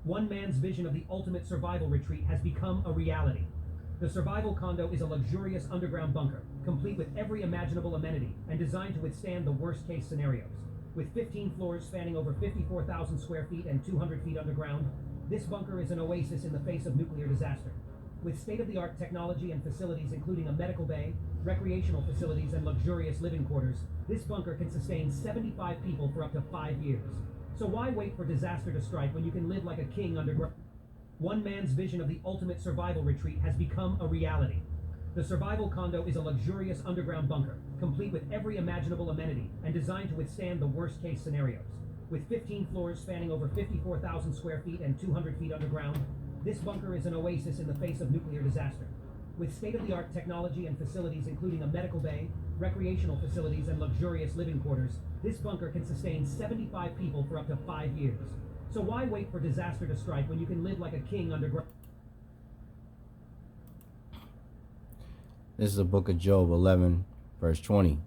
One man's vision of the ultimate survival retreat has become a reality. The survival condo is a luxurious underground bunker, complete with every imaginable amenity and designed to withstand the worst-case scenarios. With 15 floors spanning over 54,000 square feet and 200 feet underground, this bunker is an oasis in the face of nuclear disaster. With state-of-the-art technology and facilities including a medical bay, recreational facilities, and luxurious living quarters, this bunker can sustain 75 people for up to 5 years. So why wait for disaster to strike when you can live like a king underground? One man's vision of the ultimate survival retreat has become a reality. The survival condo is a luxurious underground bunker, complete with every imaginable amenity and designed to withstand the worst-case scenarios. With 15 floors spanning over 54,000 square feet and 200 feet underground, this bunker is an oasis in the face of nuclear disaster. With state-of-the-art technology and facilities including a medical bay, recreational facilities, and luxurious living quarters, this bunker can sustain 75 people for up to 5 years. So why wait for disaster to strike when you can live like a king underground? This is the book of Job 11, verse 20.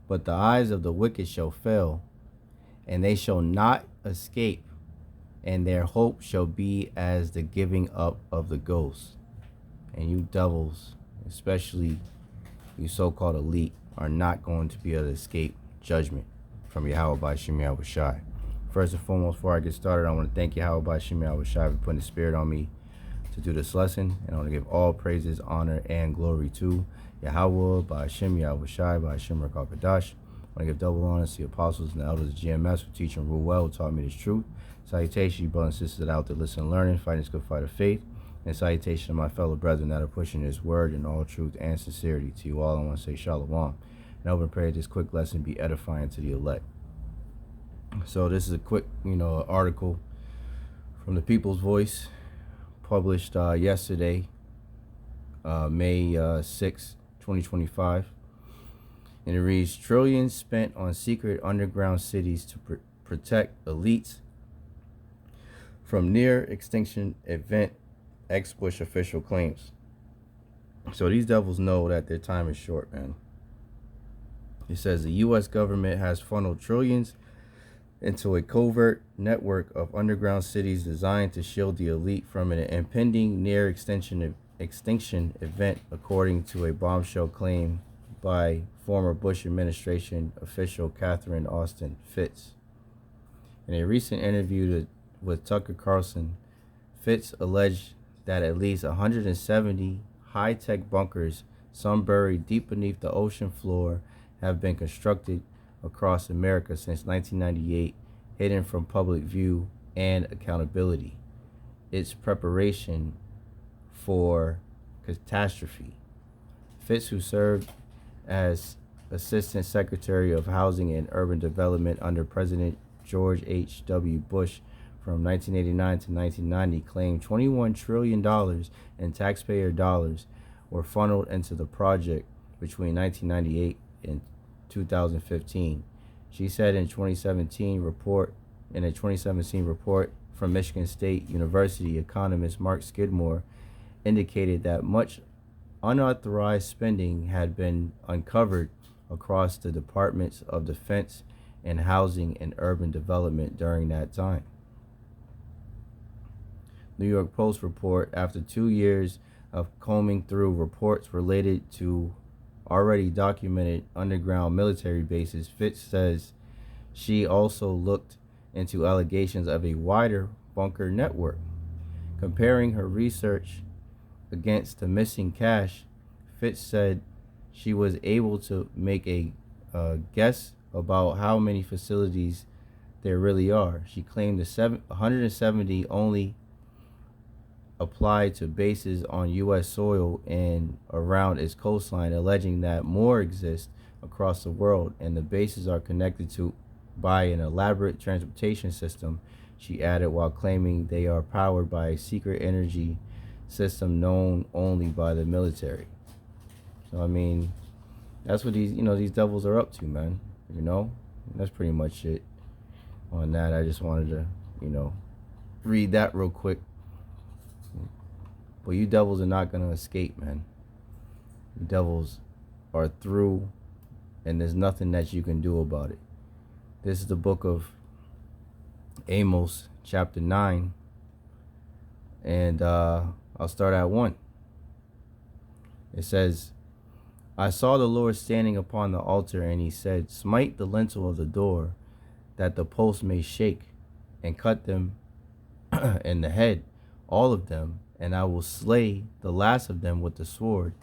But the eyes of the wicked shall fail, and they shall not escape, and their hope shall be as the giving up of the ghost. And you devils, especially you so-called elite, are not going to be able to escape judgment from Yahawah, Bahasham, Yahawashi. First and foremost, before I get started, I want to thank Yahawah, Bahasham, Yahawashi for putting the spirit on me to do this lesson. And I want to give all praises, honor, and glory to Yahawah, Bahasham, Yahawashi, Bahasham, Rakakadash. I want to give double honor to the apostles and the elders of GMS who teach and rule well, who taught me this truth. Salutation, you brothers and sisters that are out there listening and learning, fighting this good fight of faith. And salutation to my fellow brethren that are pushing this word in all truth and sincerity. To you all, I want to say shalom. And I hope and pray that this quick lesson be edifying to the elect. So this is a quick, article from the People's Voice, published yesterday, May 6, 2025. And it reads, trillions spent on secret underground cities to protect elites from near extinction event, ex-Bush official claims. So these devils know that their time is short, man. It says the U.S. government has funneled trillions into a covert network of underground cities designed to shield the elite from an impending near extinction event, according to a bombshell claim by former Bush administration official Catherine Austin Fitts. In a recent interview with Tucker Carlson, Fitts alleged that at least 170 high-tech bunkers, some buried deep beneath the ocean floor, have been constructed across America since 1998, hidden from public view and accountability. Its preparation for catastrophe. Fitts, who served as Assistant Secretary of Housing and Urban Development under President George H.W. Bush from 1989 to 1990, claimed $21 trillion in taxpayer dollars were funneled into the project between 1998 and 2015. She said in a 2017 report from Michigan State University, economist Mark Skidmore indicated that much unauthorized spending had been uncovered across the Departments of Defense and Housing and Urban Development during that time. New York Post report, after 2 years of combing through reports related to already documented underground military bases, Fitts says she also looked into allegations of a wider bunker network. Comparing her research against the missing cache, Fitts said she was able to make a guess about how many facilities there really are. She claimed the 170 only applied to bases on U.S. soil and around its coastline, alleging that more exist across the world and the bases are connected to by an elaborate transportation system, she added, while claiming they are powered by a secret energy system known only by the military. So I mean, that's what these devils are up to, man. That's pretty much it on that. I just wanted to read that real quick. But you devils are not going to escape, man. You devils are through, and there's nothing that you can do about it. This is the book of Amos, chapter 9, And I'll start at 1. It says, I saw the Lord standing upon the altar, and he said, smite the lintel of the door, that the posts may shake, and cut them in the head, all of them, and I will slay the last of them with the sword.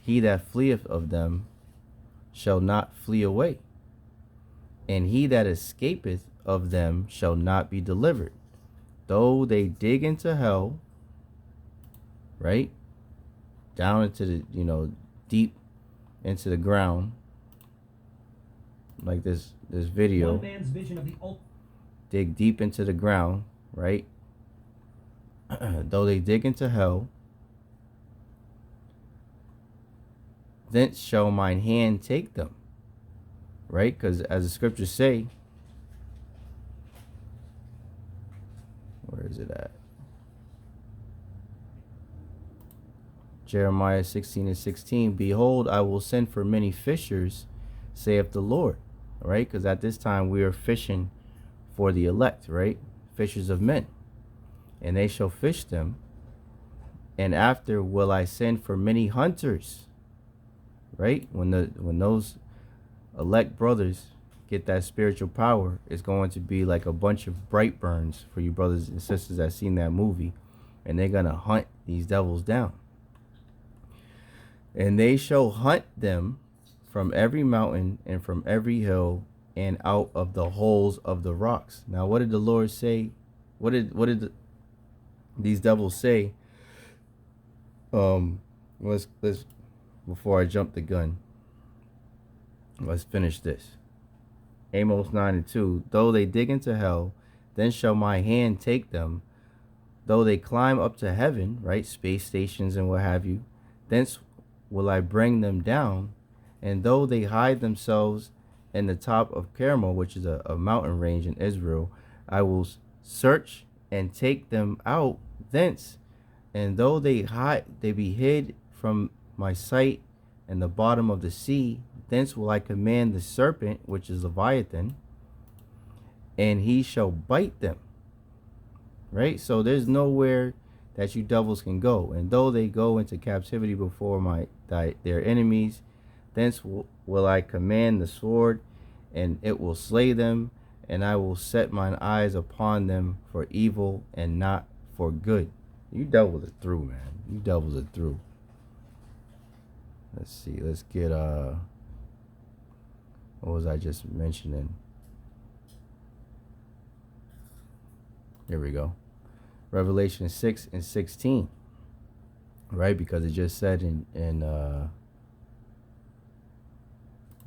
He that fleeth of them shall not flee away, and he that escapeth of them shall not be delivered. Though they dig into hell, right, down into the, deep into the ground, like this video. One man's vision of the dig deep into the ground, right? Though they dig into hell, thence shall mine hand take them, right? Because as the scriptures say, where is it at? Jeremiah 16:16, behold, I will send for many fishers, saith the Lord, right? Because at this time we are fishing for the elect, right? Fishers of men. And they shall fish them. And after will I send for many hunters, right? When those elect brothers get that spiritual power, it's going to be like a bunch of bright burns for you brothers and sisters that seen that movie. And they're going to hunt these devils down. And they shall hunt them from every mountain and from every hill and out of the holes of the rocks. Now, what did the Lord say? What did these devils say? Let's before I jump the gun, let's finish this. Amos 9:2. Though they dig into hell, then shall my hand take them. Though they climb up to heaven, right, space stations and what have you, thence will I bring them down. And though they hide themselves in the top of Carmel, which is a mountain range in Israel, I will search and take them out thence. And though they be hid from my sight in the bottom of the sea, thence will I command the serpent, which is Leviathan, and he shall bite them. Right? So there's nowhere that you devils can go. And though they go into captivity before their enemies, thence will I command the sword, and it will slay them, and I will set mine eyes upon them for evil and not for good. You devils are through, man. You devils are through. Let's see. Let's get what was I just mentioning? Here we go. Revelation 6:16. Right? Because it just said in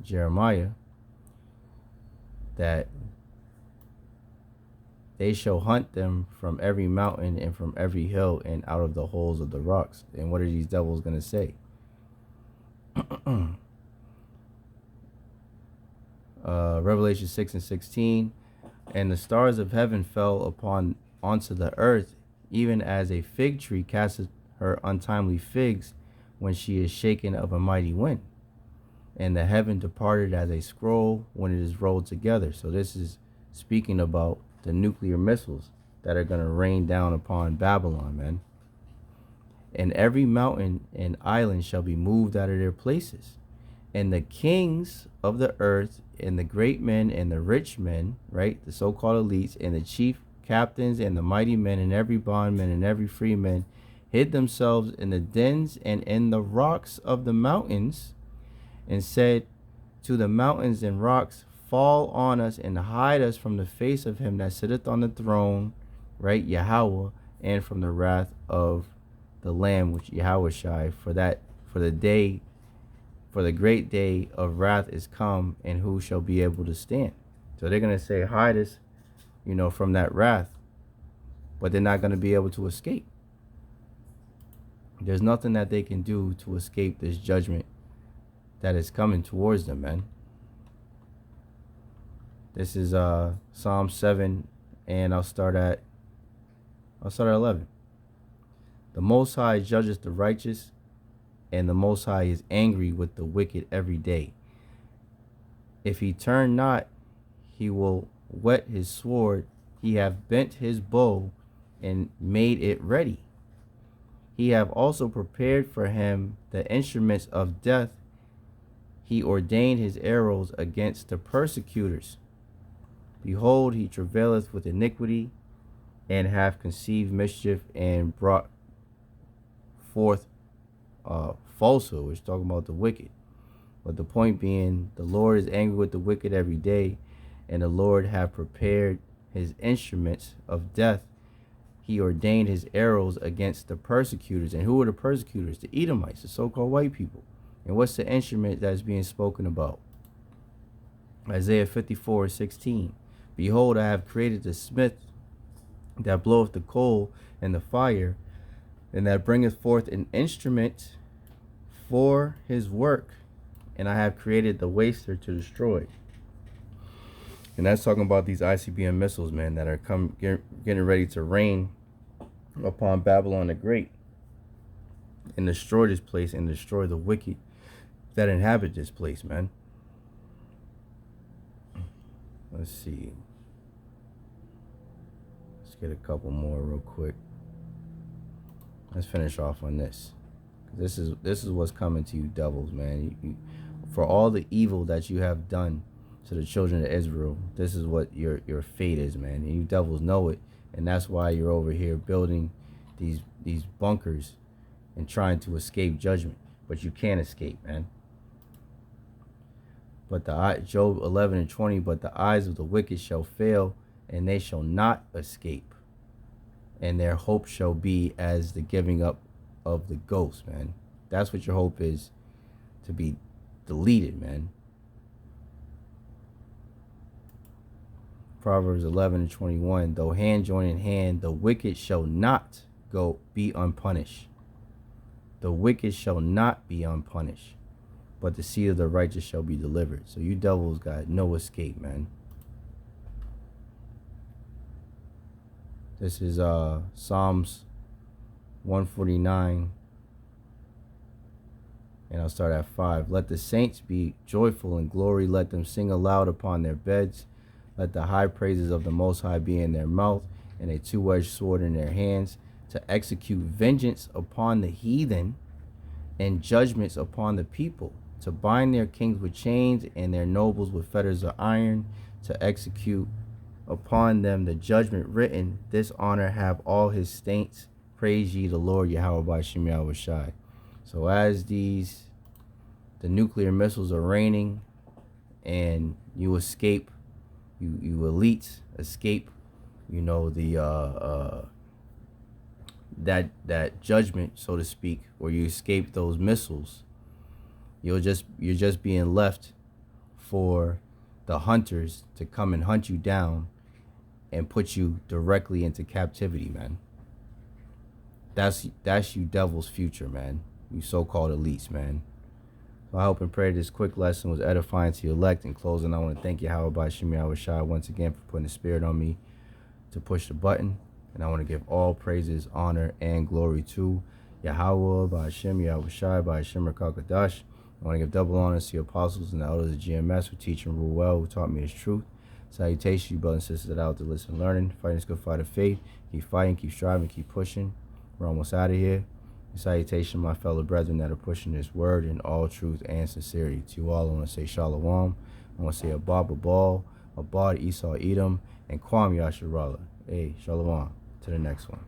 Jeremiah that they shall hunt them from every mountain and from every hill and out of the holes of the rocks. And what are these devils going to say? Revelation 6:16. And the stars of heaven fell onto the earth, even as a fig tree casteth her untimely figs when she is shaken of a mighty wind. And the heaven departed as a scroll when it is rolled together. So this is speaking about the nuclear missiles that are going to rain down upon Babylon, man. And every mountain and island shall be moved out of their places. And the kings of the earth and the great men and the rich men, right, the so-called elites, and the chief captains and the mighty men and every bondman and every freeman hid themselves in the dens and in the rocks of the mountains, and said to the mountains and rocks, fall on us and hide us from the face of him that sitteth on the throne, right, Yahawah, and from the wrath of the Lamb, which Yahawashi, for the great day of wrath is come, and who shall be able to stand? So they're going to say, hide us, from that wrath, but they're not going to be able to escape. There's nothing that they can do to escape this judgment that is coming towards them, man. This is Psalm 7, and I'll start at 11. The Most High judgeth the righteous, and the Most High is angry with the wicked every day. If he turn not, he will whet his sword. He hath bent his bow and made it ready. He have also prepared for him the instruments of death. He ordained his arrows against the persecutors. Behold, he travaileth with iniquity, and hath conceived mischief, and brought forth falsehood, which is talking about the wicked. But the point being, the Lord is angry with the wicked every day, and the Lord hath prepared his instruments of death. He ordained his arrows against the persecutors. And who are the persecutors? The Edomites, the so-called white people. And what's the instrument that is being spoken about? Isaiah 54:16. Behold, I have created the smith that bloweth the coal and the fire, and that bringeth forth an instrument for his work. And I have created the waster to destroy. And that's talking about these ICBM missiles, man, that are getting ready to rain upon Babylon the Great and destroy this place and destroy the wicked that inhabit this place, man. Let's see. Let's get a couple more real quick. Let's finish off on this. This is what's coming to you, devils, man. For all the evil that you have done to the children of Israel, this is what your fate is, man. And you devils know it, and that's why you're over here building these bunkers and trying to escape judgment, but you can't escape, man. But Job 11:20, but the eyes of the wicked shall fail, and they shall not escape, and their hope shall be as the giving up of the ghost, man. That's what your hope is, to be deleted, man. Proverbs 11:21, though hand join in hand, the wicked shall not be unpunished. The wicked shall not be unpunished, but the seed of the righteous shall be delivered. So you devils got no escape, man. This is Psalms 149, and I'll start at 5. Let the saints be joyful in glory. Let them sing aloud upon their beds. Let the high praises of the Most High be in their mouth, and a two-edged sword in their hands, to execute vengeance upon the heathen and judgments upon the people, to bind their kings with chains and their nobles with fetters of iron, to execute upon them the judgment written. This honor have all his saints. Praise ye the Lord, Yahawah, Bahasham, Yahawashi. So as the nuclear missiles are raining, and you escape, you elites escape, you know, that judgment, so to speak, or you escape those missiles, you're just being left for the hunters to come and hunt you down and put you directly into captivity, man. That's you devil's future, man. You so-called elites, man. So I hope and pray this quick lesson was edifying to your elect. In closing, I want to thank Yahawah, Bahasham, Yahawashi once again for putting the spirit on me to push the button. And I want to give all praises, honor, and glory to Yahawah, Bahasham, Yahawashi, Bahasham, Rakakadash. I want to give double honors to the apostles and the elders of GMS who teach and rule well, who taught me his truth. Salutations, you brothers and sisters that are out to listen and learning. Fighting this good fight of faith. Keep fighting, keep striving, keep pushing. We're almost out of here. Salutation, my fellow brethren that are pushing this word in all truth and sincerity. To you all, I want to say Shalom. I want to say Abba Babal, Abad Esau Edom, and Kwam Yasharallah. Hey, Shalom. To the next one.